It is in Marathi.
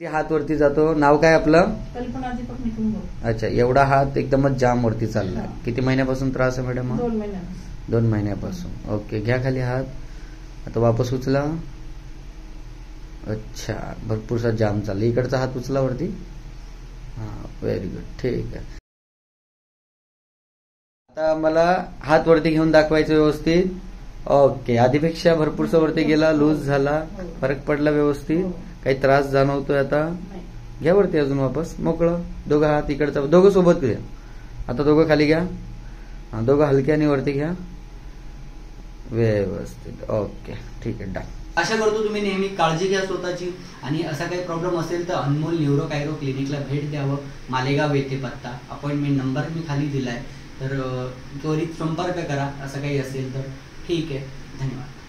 हात वरती जातो. नाव काय आपलं? कल्पना दीपक निकुंभ. अच्छा, एवढा हात एकदमच जाम वरती चाललाय. किती महिन्यापासून त्रास आहे मॅडम? 2 महिन्यापासून. 2 महिन्यापासून. ओके, घ्या खाली हात. आता वापस उचला. अच्छा, भरपूरसा जाम चालला. इकडचा हात उचला वरती. हा, व्हेरी गुड, ठीक आहे. आता मला हात वरती घेऊन दाखवायचं व्यवस्थित. ओके, आधीपेक्षा भरपूरसा वरती गेला, लूज झाला, फरक पडला व्यवस्थित. काही त्रास जाणवतोय आता? घ्या वरती अजून वापस. मोकळं. दोघं हात इकडचा, दोघं सोबत घ्या. आता दोघं खाली घ्या. हा, दोघं हलक्याने वरती घ्या. व्यवस्थित. ओके, ठीक आहे, डन. आशा करतो तुम्ही नेहमी काळजी घ्या स्वतःची आणि असा काही प्रॉब्लेम असेल तर अनमोल न्यूरो कायरो क्लिनिकला भेट द्यावं. मालेगाव येथे पत्ता, अपॉइंटमेंट नंबर मी खाली दिलाय, तर त्वरित संपर्क करा असं काही असेल तर. ठीक आहे, धन्यवाद.